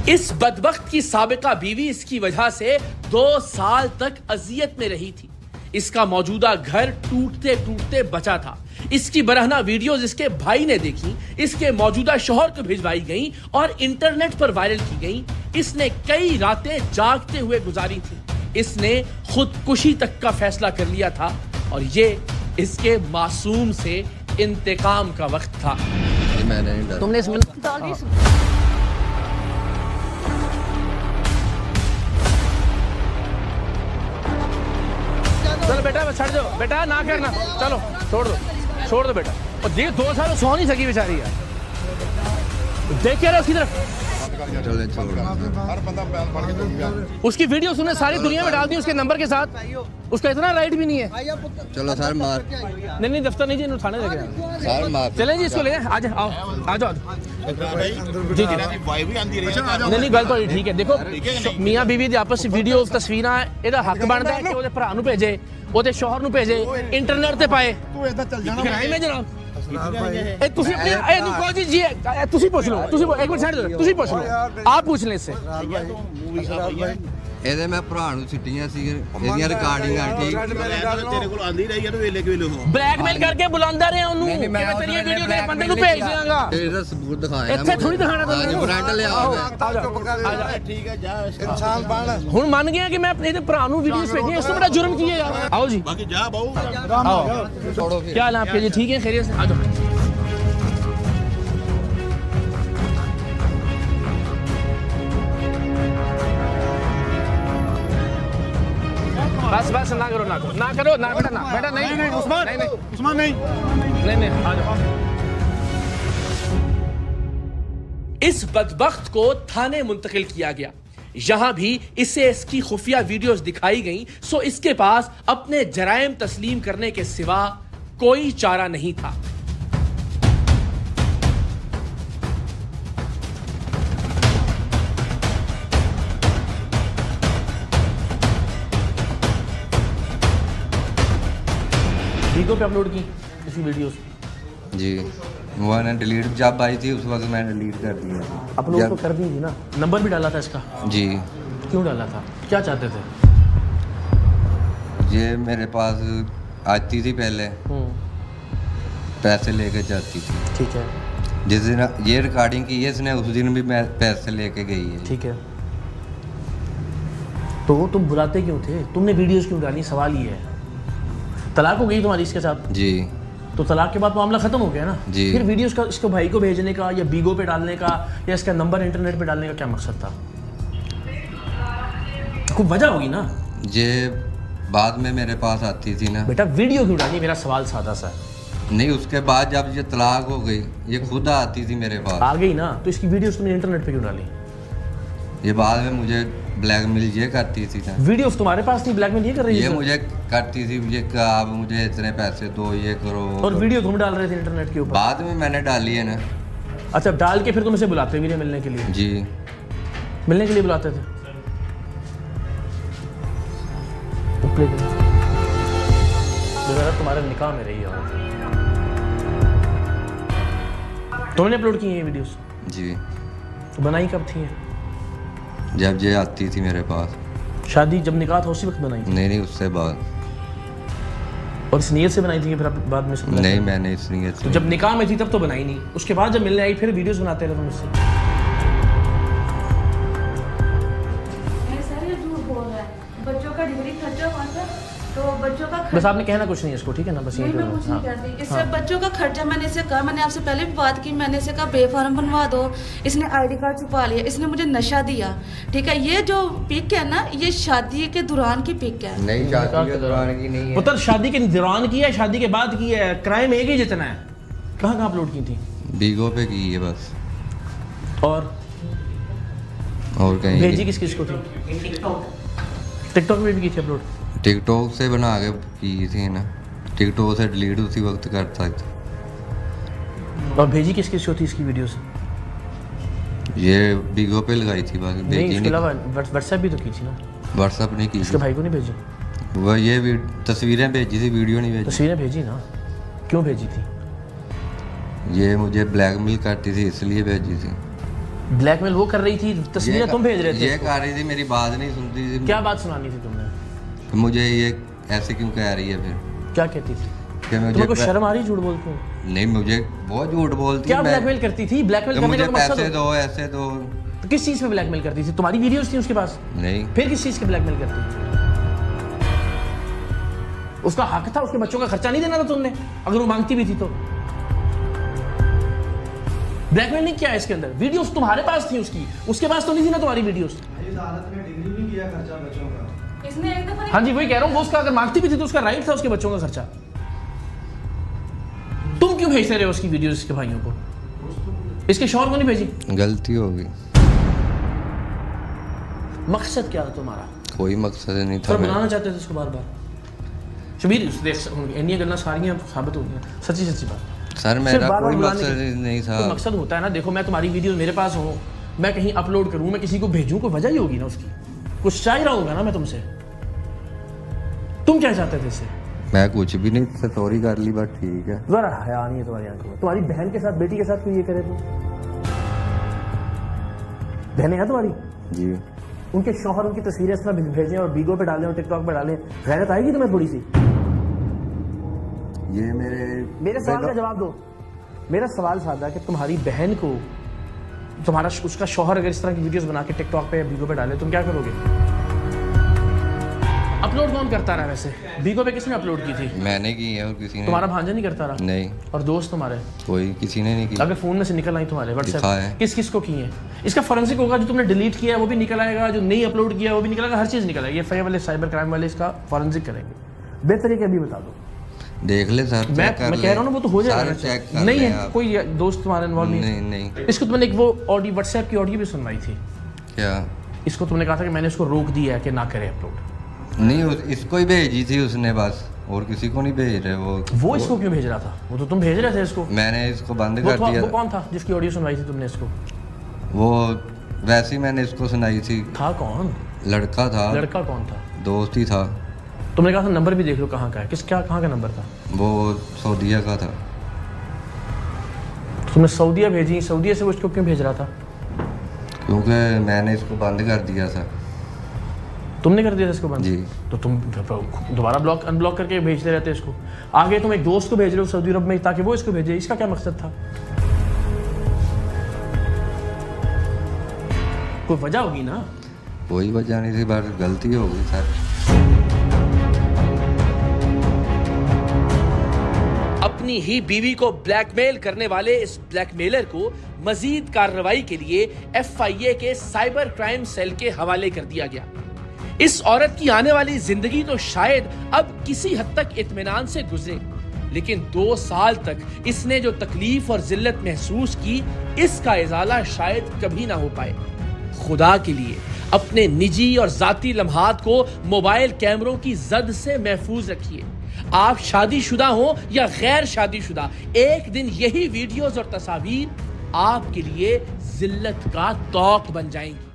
इस बदबख्त की साबिका बीवी इसकी वजह से 2 साल तक अजियत में रही थी। इसका मौजूदा घर टूटते टूटते बचा था। इसकी बरहना वीडियोस इसके भाई ने देखी, इसके मौजूदा शौहर को भिजवाई गई और इंटरनेट पर वायरल की गई। इसने कई रातें जागते हुए गुजारी थी। इसने खुदकुशी तक का फैसला कर लिया था और ये इसके मासूम से इंतकाम का वक्त था। तुमने इसमें चलो बेटा छड़ दो, बेटा ना करना, चलो छोड़ दो बेटा। और देख 2 साल सो नहीं सकी बेचारी यार, देख क्या रहा उसकी तरफ। उसकी वीडियो सुने सारी दुनिया में डाल दी उसके नंबर के साथ, उसका इतना राइट भी नहीं है। चलो सर मार नहीं दफ्तर नहीं जी, थाने लेके सर मार चलें जी, इसको ले आ जाओ जी। नहीं गल तो ठीक है। देखो मियाँ बीवी दी आपस में वीडियो तस्वीरां ਇਹਦਾ हक बनता है कि ਉਹਦੇ ਭਰਾ ਨੂੰ ਭੇਜੇ, ਉਹਦੇ ਸ਼ੌਹਰ ਨੂੰ ਭੇਜੇ, इंटरनेट ਤੇ ਪਾਏ। ਤੂੰ ਇਦਾਂ ਚੱਲ ਜਾਣਾ ਮੈਂ ਜਨਾਬ। ਇਹ ਤੁਸੀਂ ਆਪਣੀ ਇਹ ਨੂੰ ਕਹੋ ਜੀ ਤੁਸੀਂ ਪੁੱਛ ਲਓ, ਤੁਸੀਂ ਇੱਕ ਮਿੰਟ ਛੱਡ ਦਿਓ, ਤੁਸੀਂ ਪੁੱਛ ਲਓ, ਆਪ पूछ ले इससे। ਇਹਦੇ ਮੈਂ ਭਰਾ ਨੂੰ ਸਿੱਟੀਆਂ ਸੀ ਇਹਦੀਆਂ ਰਿਕਾਰਡਿੰਗਾਂ ਠੀਕ ਤੇਰੇ ਕੋਲ ਆਂਦੀ ਰਹੀ ਹੈ ਤੂੰ ਵੇਲੇ ਕਿ ਵੇਲੇ ਹੋ ਬਲੈਕਮੇਲ ਕਰਕੇ ਬੁਲਾਉਂਦਾ ਰਿਹਾ ਉਹਨੂੰ ਕਿ ਮੈਂ ਤੇਰੀ ਵੀਡੀਓ ਦੇ ਬੰਦੇ ਨੂੰ ਭੇਜ ਦਿਆਂਗਾ। ਇਹਦਾ ਸਬੂਤ ਦਿਖਾਇਆ ਇੱਥੇ ਥੋੜੀ ਦਿਖਾਣਾ ਤੁਹਾਨੂੰ ਵਾਰੰਟ ਲਿਆਓ ਆ ਜਾ ਠੀਕ ਹੈ ਜਾ ਇਨਸਾਨ ਬਣ। ਹੁਣ ਮੰਨ ਗਿਆ ਕਿ ਮੈਂ ਆਪਣੇ ਇਹਦੇ ਭਰਾ ਨੂੰ ਵੀਡੀਓਜ਼ ਭੇਜੀਆਂ, ਇਸ ਤੋਂ ਬੜਾ ਜੁਰਮ ਕੀ ਹੈ ਯਾਰ। आओ जी, ਬਾਕੀ ਜਾ ਬਾਊ आओ। छोड़ो फिर क्या हाल है आपके जी? ठीक है, खैरियत से? आ जाओ। बस ना करो बेटा नहीं उस्मान नहीं। आ जाओ। इस बदबख्त को थाने मुंतकिल किया गया। यहां भी इसे इसकी खुफिया वीडियोस दिखाई गई, सो इसके पास अपने जराइम तस्लीम करने के सिवा कोई चारा नहीं था। वीगो पे अपलोड की इसी वीडियोस जी, मैंने डिलीट जब आई थी उस वक्त मैंने डिलीट कर दिया। अपलोड तो कर दी थी ना, नंबर भी डाला था इसका। जी क्यों डाला था, क्या चाहते थे? ये मेरे पास आती थी पहले, पैसे लेके जाती थी। ठीक है, जिस दिन ये रिकॉर्डिंग की है इसने उस दिन भी मैं पैसे लेके गई है। ठीक है, तो तुम बुलाते क्यों थे? तुमने वीडियोस क्यों डाली? सवाल ये है। तलाक हो गई तुम्हारी इसके साथ? जी। तो तलाक के बाद मामला खत्म हो गया ना जी। फिर वीडियोस का इसको भाई को भेजने का या बीगो पे डालने का या इसका नंबर इंटरनेट पे डालने का क्या मकसद था? कोई वजह होगी ना। ये बाद में मेरे पास आती थी ना। बेटा वीडियो क्यों डाली? मेरा सवाल सादा सा है। नहीं, उसके बाद जब ये तलाक हो गई ये खुद आती थी मेरे पास। आ गई ना, तो इसकी वीडियोस तुमने इंटरनेट पे क्यों डाली? ये बाद में मुझे ब्लैकमेल ये करती थी ना। वीडियोस तुम्हारे पास नहीं, ब्लैकमेल ये कर रही ये है? मुझे करती थी, ये कि आप मुझे इतने पैसे दो, ये करो। और वीडियो तुम डाल रहे थे इंटरनेट के ऊपर? बाद में मैंने डाली है ना। अच्छा, डाल के फिर तुम इसे बुलाते भी मिलने के लिए? जी, मिलने के लिए बुलाते थे? तुम्हारे निकाह में रही है। तुमने अपलोड की ये वीडियोस? जी। तो बनाई कब थी? जब ये आती थी मेरे पास। शादी जब निकाह था उसी वक्त बनाई थी? नहीं, उससे बाद। और इस नीयत से बनाई थी फिर बाद में? नहीं, मैंने इस नीयत से। तो जब निकाह में थी तब तो बनाई नहीं, उसके बाद जब मिलने आई फिर वीडियोस बनाते रहे तुम इससे? बच्चों का डिग्री खर्चा हुआ था तो बच्चों का बस आपने कहना कुछ नहीं है इसको, ठीक है ना? बस ये मैं कुछ नहीं करती इससे बच्चों का खर्चा मैंने इसे कहा, मैंने आपसे पहले भी बात की, मैंने इसे कहा बेफार्म बनवा दो, इसने आईडी कार्ड छुपा लिया, इसने मुझे नशा दिया। ठीक है, ये जो पिक है ना ये शादी के दौरान की पिक है। नहीं, शादी के दौरान की नहीं है। पुत्र शादी के दौरान की है, शादी के बाद की है, क्राइम एक ही जितना है। कहाँ अपलोड की थी? बीगो पे की है बस, और कहीं भेजी किस किस को थी? टिकटॉक में भी की थी अपलोड? टिकटॉक से बना के की थी ना, टिकटॉक से डिलीट उसी वक्त करता था। और भेजी किस किस को थी इसकी वीडियोस? ये बीगो पे लगाई थी बस, नहीं, इसके अलावा व्हाट्सएप भी तो की थी ना? व्हाट्सएप नहीं की। इसके भाई को नहीं भेजी? वह ये तस्वीरें भेजी थी, वीडियो नहीं भेजी। तस्वीरें भेजी ना, क्यों भेजी थी? ये मुझे ब्लैकमेल करती थी इसलिए भेजी थी। ब्लैकमेल वो कर रही थी, तस्वीरें तुम भेज रहे थे ये इसको? कह रही थी, मेरी बात नहीं सुनती थी। क्या बात सुनानी थी तुमने? तो मुझे ये ऐसे क्यों कह रही है फिर? क्या कहती थी? कि तुम्हें को शर्म आ रही झूठ बोलते हो? नहीं, मुझे बहुत झूठ बोलती क्या है। ब्लैकमेल करती थी? ब्लैकमेल तो करने मुझे का मकसद पैसे दो, ऐसे दो। तो किस चीज पे ब्लैकमेल करती थी? तुम्हारी वीडियोस थी उसके पास? नहीं, फिर किस चीज के ब्लैकमेल करती थी? उसका हक था, उसके बच्चों का खर्चा नहीं देना था तुमने, अगर वो मांगती भी थी तो। ब्लैकमेल नहीं किया इसके अंदर, वीडियोस तुम्हारे पास थी उसकी, उसके पास तो नहीं थी ना तुम्हारी वीडियोस। इसने एक दफा हाँ जी, वही कह रहा हूँ, वो उसका अगर मांगती भी थी तो उसका राइट था उसके बच्चों का खर्चा। तुम क्यों भेजते रहे उसकी वीडियोस इसके भाइयों को? इसके शौहर को नहीं भेजी? गलती हो गई। मकसद क्या था तुम्हारा? कोई मकसद नहीं था। सर बुलाना चाहते थे उसको बार बार। शबीर देख, इन्हीं गल्ला सारियां साबित हो गई, सच्ची सच्ची बात। सर मेरा कोई मकसद नहीं था। तो मकसद होता है ना, देखो मैं तुम्हारी वीडियो मेरे पास हो, मैं कहीं अपलोड करूं, मैं किसी को भेजूं, कोई वजह ही होगी ना उसकी, कुछ चाह रहा होगा ना मैं तुमसे। तुम क्या चाहते थे इससे? मैं कुछ भी नहीं, सॉरी कर ली, बस ठीक है। जरा हया नहीं है तुम्हारी आंखों में। तुम्हारी बहन के साथ, बेटी के साथ क्यों ये करे? तुम बहनें हैं तुम्हारी? जी। उनके शौहर उनकी तस्वीरें इस तरह भेजें और बीगो पे डालें और टिकटॉक पे डालें, गैरत आएगी तुम्हें थोड़ी सी? ये मेरे सवाल का जवाब दो। मेरा सवाल सादा है कि तुम्हारी बहन को तुम्हारा उसका शौहर अगर इस तरह की वीडियोस बना के टिकटॉक पे या बीगो पे डाले, तुम क्या करोगे? अपलोड कौन करता रहा? वैसे बीगो पे किसने अपलोड की थी? मैंने की है और किसी ने। तुम्हारा भांजा नहीं करता रहा? नहीं। और दोस्त तुम्हारे? कोई किसी ने नहीं की। अगर फोन में से निकल आई तुम्हारे दिखा है। व्हाट्सएप, किस किस को की है? इसका फॉरेंसिक होगा, जो तुमने डिलीट किया है वो भी निकल आएगा, जो नहीं अपलोड किया है वो भी निकल आएगा, हर चीज निकल आएगी। एफआईआर वाले, साइबर क्राइम वाले इसका फॉरेंसिक करेंगे। बेहतर है कि अभी बता दो। देख ले सर, मैं कह रहा हूँ ना, वो तो हो जाएगा। चेक कर नहीं ले है आप। कोई दोस्त तुम्हारे इन्वॉल्व नहीं नहीं। इसको तुमने एक वो ऑडियो, व्हाट्सएप की ऑडियो भी सुनवाई थी क्या? इसको तुमने कहा था कि मैंने उसको रोक दिया है कि ना करे अपलोड। नहीं, इसको ही भेजी थी उसने बस, और किसी को नहीं भेज रहे। वो इसको क्यों भेज रहा था? वो तो तुम भेज रहे थे इसको। मैंने इसको बंद कर दिया। वो कौन था जिसकी ऑडियो सुनवाई थी तुमने इसको? वो वैसे ही मैंने इसको सुनाई थी। था कौन? लड़का था। लड़का कौन था? दोस्त ही था। तुमने कहा था नंबर भी देख लो कहाँ का है, कहाँ का नंबर था? वो सऊदीया का था। तुमने सऊदीया भेजी, सऊदीया से वो इसको क्यों भेज रहा था? क्योंकि मैंने इसको बंद कर दिया था। तुमने कर दिया था इसको बंद? जी। तो तुम दोबारा ब्लॉक अनब्लॉक करके भेजते रहते इसको। आगे तुम एक दोस्त को भेज रहे हो सऊदी अरब में ताकि वो इसको भेजे, इसका क्या मकसद था? कोई वजह होगी ना? कोई वजह नहीं थी, बस गलती हो गई सर। अपनी ही बीवी को ब्लैकमेल करने वाले इस ब्लैकमेलर को मजीद कार्रवाई के लिए एफआईए के साइबर क्राइम सेल के हवाले कर दिया गया। इस औरत की आने वाली जिंदगी तो शायद अब किसी हद तक इत्मीनान से गुजरे, लेकिन 2 साल तक इसने जो तकलीफ और जिल्लत महसूस की, इसका इजाला शायद कभी ना हो पाए। खुदा के लिए अपने निजी और जाती लम्हात को मोबाइल कैमरों की जद से महफूज रखिए। आप शादीशुदा हो या गैर शादीशुदा, एक दिन यही वीडियोस और तस्वीर आपके लिए जिल्लत का तौक बन जाएंगी।